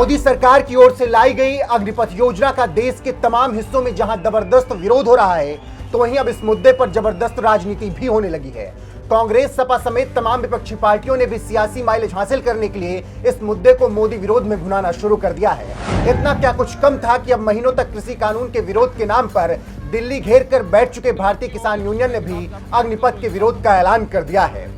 मोदी सरकार की ओर से लाई गई अग्निपथ योजना का देश के तमाम हिस्सों में जहां जबरदस्त विरोध हो रहा है, तो वहीं अब इस मुद्दे पर जबरदस्त राजनीति भी होने लगी है। कांग्रेस, सपा समेत तमाम विपक्षी पार्टियों ने भी सियासी माइलेज हासिल करने के लिए इस मुद्दे को मोदी विरोध में भुनाना शुरू कर दिया है। इतना क्या कुछ कम था कि अब महीनों तक कृषि कानून के विरोध के नाम पर दिल्ली घेर कर बैठ चुके भारतीय किसान यूनियन ने भी अग्निपथ के विरोध का ऐलान कर दिया है।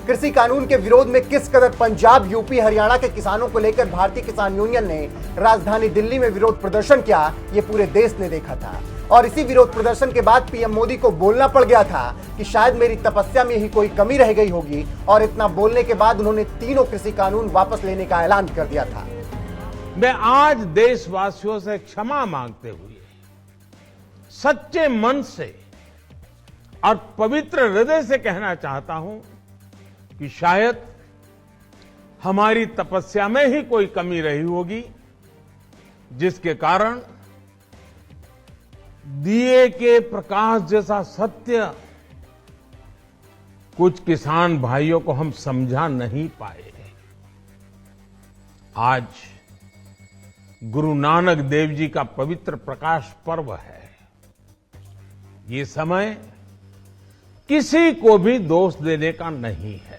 कृषि कानून के विरोध में किस कदर पंजाब, यूपी, हरियाणा के किसानों को लेकर भारतीय किसान यूनियन ने राजधानी दिल्ली में विरोध प्रदर्शन किया, ये पूरे देश ने देखा था। और इसी विरोध प्रदर्शन के बाद पीएम मोदी को बोलना पड़ गया था कि शायद मेरी तपस्या में ही कोई कमी रह गई होगी, और इतना बोलने के बाद उन्होंने तीनों कृषि कानून वापस लेने का ऐलान कर दिया था। मैं आज देशवासियों से क्षमा मांगते हुए सच्चे मन से और पवित्र हृदय से कहना चाहता हूं कि शायद हमारी तपस्या में ही कोई कमी रही होगी, जिसके कारण दिए के प्रकाश जैसा सत्य कुछ किसान भाइयों को हम समझा नहीं पाए। आज गुरु नानक देव जी का पवित्र प्रकाश पर्व है। ये समय किसी को भी दोष देने का नहीं है।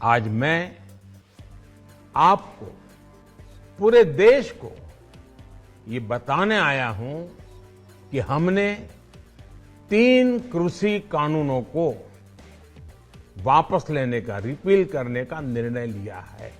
आज मैं आपको, पूरे देश को ये बताने आया हूं कि हमने 3 कृषि कानूनों को वापस लेने का, रिपील करने का निर्णय लिया है।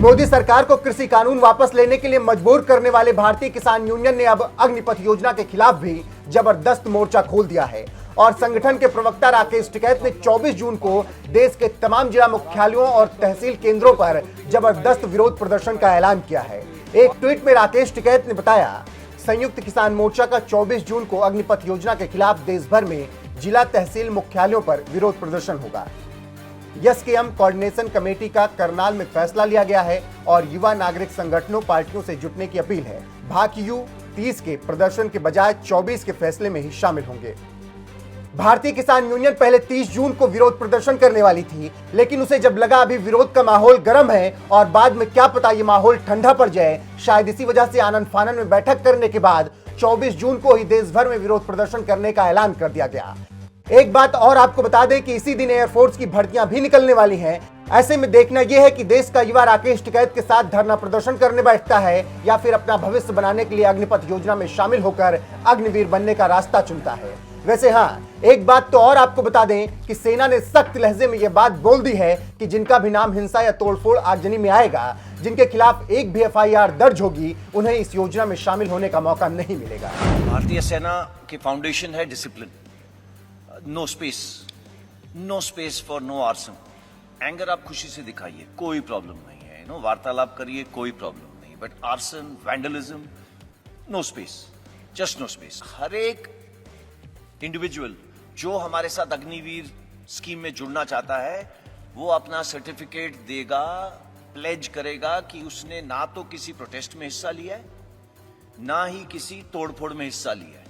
मोदी सरकार को कृषि कानून वापस लेने के लिए मजबूर करने वाले भारतीय किसान यूनियन ने अब अग्निपथ योजना के खिलाफ भी जबरदस्त मोर्चा खोल दिया है। और संगठन के प्रवक्ता राकेश टिकैत ने 24 जून को देश के तमाम जिला मुख्यालयों और तहसील केंद्रों पर जबरदस्त विरोध प्रदर्शन का ऐलान किया है। एक ट्वीट में राकेश टिकैत ने बताया, संयुक्त किसान मोर्चा का 24 जून को अग्निपथ योजना के खिलाफ देश भर में जिला तहसील मुख्यालयों पर विरोध प्रदर्शन होगा। एसकेएम कोऑर्डिनेशन कमेटी का करनाल में फैसला लिया गया है और युवा नागरिक संगठनों, पार्टियों से जुटने की अपील है। बाकी 30 के प्रदर्शन के बजाय 24 के फैसले में ही शामिल होंगे। भारतीय किसान यूनियन पहले 30 जून को विरोध प्रदर्शन करने वाली थी, लेकिन उसे जब लगा अभी विरोध का माहौल गर्म है और बाद में क्या पता ये माहौल ठंडा पड़ जाए, शायद इसी वजह से आनंद फानन में बैठक करने के बाद 24 जून को ही देश भर में विरोध प्रदर्शन करने का ऐलान कर दिया गया। एक बात और आपको बता दें कि इसी दिन एयरफोर्स की भर्तियां भी निकलने वाली हैं। ऐसे में देखना यह है कि देश का युवा राकेश टिकैत के साथ धरना प्रदर्शन करने बैठता है या फिर अपना भविष्य बनाने के लिए अग्निपथ योजना में शामिल होकर अग्निवीर बनने का रास्ता चुनता है। वैसे हाँ, एक बात तो और आपको बता दें कि सेना ने सख्त लहजे में यह बात बोल दी है कि जिनका भी नाम हिंसा या तोड़फोड़ आगजनी में आएगा, जिनके खिलाफ एक भी एफआईआर दर्ज होगी, उन्हें इस योजना में शामिल होने का मौका नहीं मिलेगा। भारतीय सेना की फाउंडेशन है discipline. No space for no arson. Anger आप खुशी से दिखाइए, कोई प्रॉब्लम नहीं है। वार्तालाप करिए, कोई प्रॉब्लम नहीं। But arson, vandalism, no space, just no space. हर एक इंडिविजुअल जो हमारे साथ अग्निवीर स्कीम में जुड़ना चाहता है, वो अपना सर्टिफिकेट देगा, प्लेज करेगा कि उसने ना तो किसी प्रोटेस्ट में हिस्सा लिया है, ना ही किसी तोड़फोड़ में हिस्सा लिया है।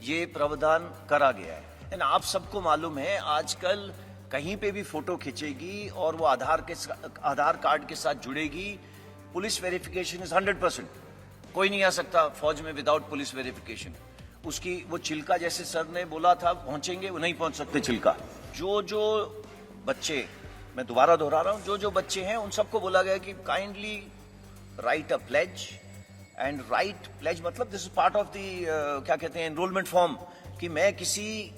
ये प्रावधान करा गया है। आप सबको मालूम है, आजकल कहीं पे भी फोटो खींचेगी और वो आधार कार्ड के साथ जुड़ेगी। Police verification is 100%। कोई नहीं आ सकता फौज में विदाउट पुलिस वेरिफिकेशन। उसकी वो चिल्का, जैसे सर ने बोला था पहुंचेंगे, वो नहीं पहुंच सकते चिल्का। जो बच्चे, मैं दोबारा दोहरा रहा हूं, जो बच्चे हैं उन सबको बोला गया कि kindly write a pledge. And write pledge मतलब this is part of the क्या कहते हैं, एनरोलमेंट फॉर्म, कि मैं किसी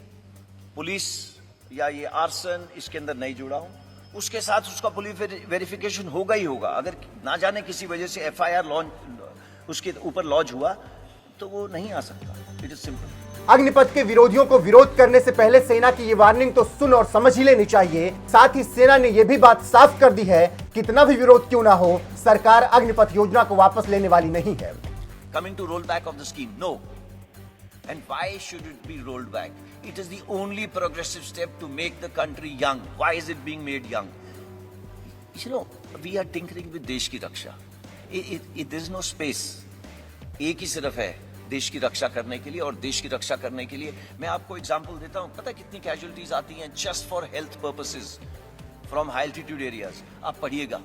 पुलिस या ये आर्सन इसके अंदर नहीं जुड़ा हूं। उसके साथ उसका पुलिस वेरिफिकेशन होगा ही होगा। अगर ना जाने किसी वजह से एफआईआर लॉन्च उसके ऊपर लॉन्च हुआ तो वो नहीं आ सकता। It is simple. अग्निपथ के विरोधियों को विरोध करने से पहले सेना की ये वार्निंग तो सुन और समझ ही लेनी चाहिए। साथ ही सेना ने यह भी बात साफ कर दी है, कितना भी विरोध क्यों ना हो, सरकार अग्निपथ योजना को वापस लेने वाली नहीं है। Coming to roll back of the scheme, no. And why should it be rolled back? It is the only progressive step to make the country young. Why is it being made young? You know, we are tinkering with देश की रक्षा. There is no space. एक ही सिर्फ है, देश की रक्षा करने के लिए। और देश की रक्षा करने के लिए मैं आपको एग्जांपल देता हूं, पता है कितनी कैजुअलिटीज आती हैं just for health purposes from high altitude areas. आप पढ़िएगा,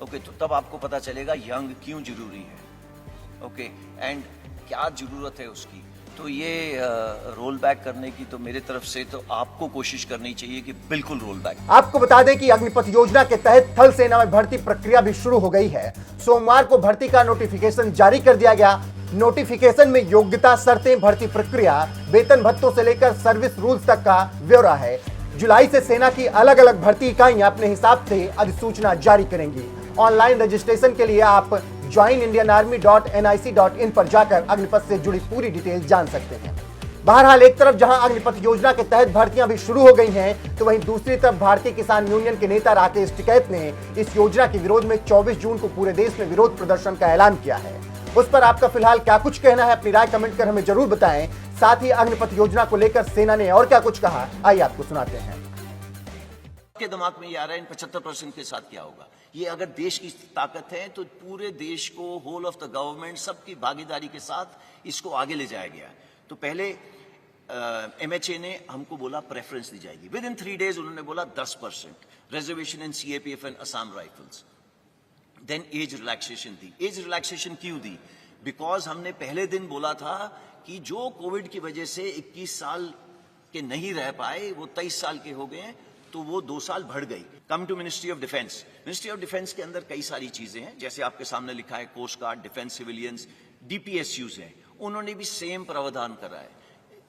ओके, तो तब आपको पता चलेगा यंग क्यों जरूरी है, ओके, एंड क्या जरूरत है उसकी। तो ये रोल बैक करने की तो मेरे तरफ से तो आपको कोशिश करनी चाहिए कि बिल्कुल रोल बैक। आपको बता दें कि अग्निपथ योजना के तहत थल सेना में भर्ती प्रक्रिया भी शुरू हो गई है। सोमवार को भर्ती का नोटिफिकेशन जारी कर दिया गया। नोटिफिकेशन में योग्यता, शर्तें, भर्ती प्रक्रिया, वेतन भत्तों से लेकर सर्विस रूल्स तक का ब्यौरा है। जुलाई से सेना की अलग अलग भर्ती इकाइयां अपने हिसाब से अधिसूचना जारी करेंगी। ऑनलाइन रजिस्ट्रेशन के लिए आप joinindianarmy.nic.in पर जाकर अग्निपथ से जुड़ी पूरी डिटेल जान सकते हैं। बहरहाल एक तरफ जहां अग्निपथ योजना के तहत भर्तियां भी शुरू हो गई हैं, तो वहीं दूसरी तरफ भारतीय किसान यूनियन के नेता राकेश टिकैत ने इस योजना के विरोध में 24 जून को पूरे देश में विरोध प्रदर्शन का ऐलान किया है। उस पर आपका फिलहाल क्या कुछ कहना है, अपनी राय कमेंट कर हमें जरूर बताएं। साथ ही अग्निपथ योजना को लेकर सेना ने और क्या कुछ कहा, आइए आपको सुनाते हैं। के दिमाग में ये आ रहा है इन 75% के साथ क्या होगा। ये अगर देश की ताकत है तो पूरे देश को, होल ऑफ द गवर्नमेंट, सबकी भागीदारी के साथ इसको आगे ले जाया गया। तो पहले एमएचए ने हमको बोला प्रेफरेंस दी जाएगी। विद इन 3 डेज उन्होंने बोला 10% reservation in CAPF and Assam rifles. Then age relaxation दी। एज रिलैक्सेशन क्यों दी? बिकॉज हमने पहले दिन बोला था कि जो कोविड की वजह से 21 साल के नहीं रह पाए वो 23 साल के हो गए हैं, तो वो 2 साल बढ़ गई। Come to ministry of defence. Ministry of defence के अंदर कई सारी चीजें हैं, जैसे आपके सामने लिखा है coast guard, defence civilians, DPSUs हैं, उन्होंने भी सेम प्रावधान करा है।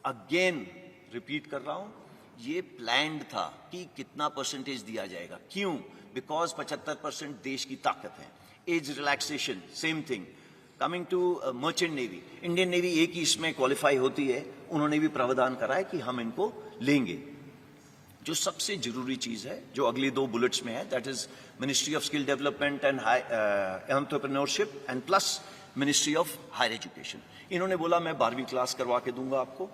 अगेन रिपीट कर रहा हूं, ये प्लान्ड था कि कितना परसेंटेज दिया जाएगा। क्यों? बिकॉज 75% देश की ताकत है। Age relaxation same thing. Coming to merchant navy, Indian navy एक ही इसमें क्वालिफाई होती है, उन्होंने भी प्रावधान करा है कि हम इनको लेंगे। जो सबसे जरूरी चीज है, जो अगली 2 बुलेट्स में है, that is ministry of skill development and entrepreneurship and plus ministry of higher education. इन्होंने बोला मैं 12वीं क्लास करवा के दूंगा आपको,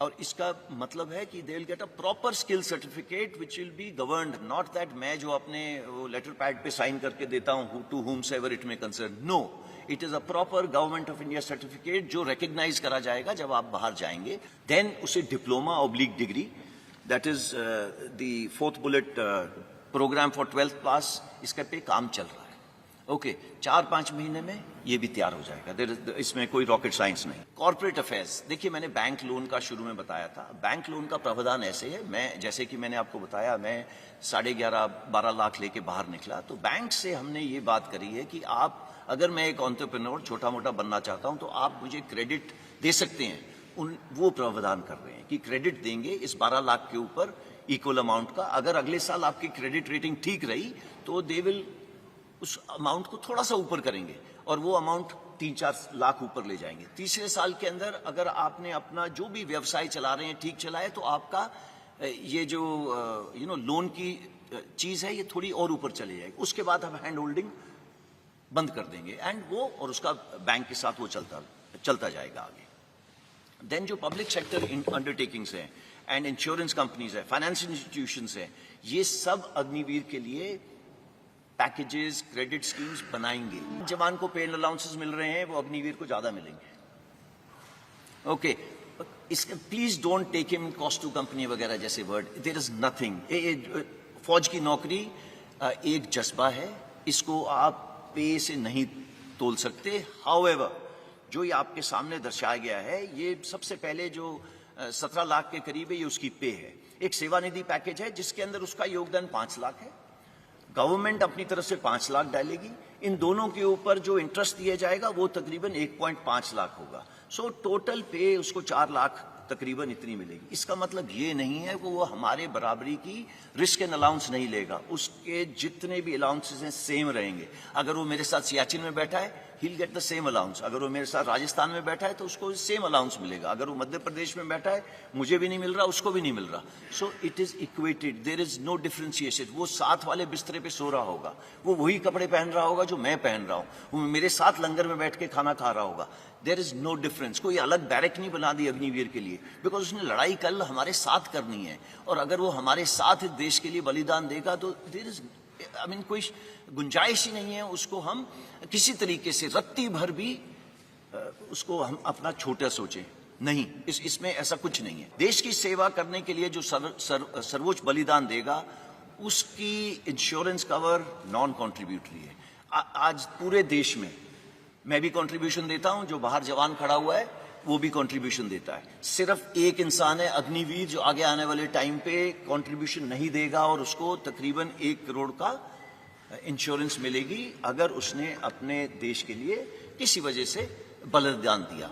और इसका मतलब है कि they will get a proper skill certificate which will be governed, not that मैं जो अपने लेटर पैड पे साइन करके देता हूं to whomsoever it may concern. No, it is a proper government of India certificate जो रिकॉग्नाइज करा जाएगा जब आप बाहर जाएंगे। देन उसे diploma oblique degree, that is the 4th bullet programme for 12th pass, इसका पे काम चल रहा है। ओके, 4-5 महीने में ये भी तैयार हो जाएगा। इसमें कोई रॉकेट साइंस नहीं। कॉर्पोरेट अफेयर्स, देखिए मैंने बैंक लोन का शुरू में बताया था। बैंक लोन का प्रावधान ऐसे है, मैं जैसे कि मैंने आपको बताया, मैं 11.5-12 लाख लेके बाहर निकला, तो बैंक से हमने ये बात करी है कि आप, अगर मैं एक एंटरप्रेन्योर छोटा मोटा बनना चाहता हूं तो आप मुझे क्रेडिट दे सकते हैं। वो प्रावधान कर रहे हैं कि क्रेडिट देंगे इस 12 लाख के ऊपर इक्वल अमाउंट का। अगर अगले साल आपकी क्रेडिट रेटिंग ठीक रही तो दे विल उस अमाउंट को थोड़ा सा ऊपर करेंगे और वो अमाउंट 3-4 लाख ऊपर ले जाएंगे। तीसरे साल के अंदर अगर आपने अपना जो भी व्यवसाय चला रहे हैं ठीक चलाए, तो आपका ये जो लोन की चीज है ये थोड़ी और ऊपर चली जाएगी। उसके बाद हम हैंड होल्डिंग बंद कर देंगे एंड वो, और उसका बैंक के साथ वो चलता जाएगा आगे। देन जो पब्लिक सेक्टर अंडरटेकिंग्स हैं एंड इंश्योरेंस कंपनीज है, फाइनेंशियल इंस्टीट्यूशंस है, ये सब अग्निवीर के लिए पैकेजेस, क्रेडिट स्कीम्स बनाएंगे। जवान को पेड अलाउंसेस मिल रहे हैं, वो अग्निवीर को ज्यादा मिलेंगे। ओके, इसका please don't take home cost to company वगैरह जैसे वर्ड, देयर इज नथिंग। फौज की नौकरी एक जज्बा है, इसको आप पे से नहीं तोल सकते। हाउएवर, जो ये आपके सामने दर्शाया गया है, ये सबसे पहले जो 17 लाख के करीब है, ये उसकी पे है। एक सेवानिधि पैकेज है जिसके अंदर उसका योगदान 5 लाख है। गवर्नमेंट अपनी तरफ से 5 लाख डालेगी। इन दोनों के ऊपर जो इंटरेस्ट दिया जाएगा वो तकरीबन 1.5 लाख होगा। सो टोटल पे उसको 4 लाख तकरीबन इतनी मिलेगी। इसका मतलब ये नहीं है कि वो हमारे बराबरी की रिस्क एंड अलाउंस नहीं लेगा, उसके जितने भी अलाउंसेस हैं सेम रहेंगे। अगर वो मेरे साथ सियाचिन में बैठा है, he'll get the same allowance। अगर वो मेरे साथ राजस्थान में बैठा है तो उसको सेम अलाउंस मिलेगा। अगर वो मध्य प्रदेश में बैठा है, मुझे भी नहीं मिल रहा, उसको भी नहीं मिल रहा। So it is equated, there is no differentiation. वो साथ वाले बिस्तरे पे सो रहा होगा, वो वही कपड़े पहन रहा होगा जो मैं पहन रहा हूँ, वो मेरे साथ लंगर में बैठ के खाना खा रहा होगा। There is no difference. कोई अलग बैरक नहीं बना दी अग्निवीर के लिए, बिकॉज उसने लड़ाई कल हमारे साथ करनी है, और अगर वो हमारे साथ देश के लिए बलिदान देगा तो देयर इज कोई गुंजाइश ही नहीं है उसको हम किसी तरीके से रत्ती भर भी उसको हम अपना छोटा सोचें। नहीं, इसमें ऐसा कुछ नहीं है। देश की सेवा करने के लिए जो सर्वोच्च बलिदान देगा उसकी इंश्योरेंस कवर नॉन कॉन्ट्रीब्यूटरी है। आज पूरे देश में मैं भी कंट्रीब्यूशन देता हूं, जो बाहर जवान खड़ा हुआ है वो भी कंट्रीब्यूशन देता है। सिर्फ एक इंसान है अग्निवीर जो आगे आने वाले टाइम पे कंट्रीब्यूशन नहीं देगा और उसको तकरीबन 1 करोड़ का इंश्योरेंस मिलेगी अगर उसने अपने देश के लिए किसी वजह से बलिदान दिया।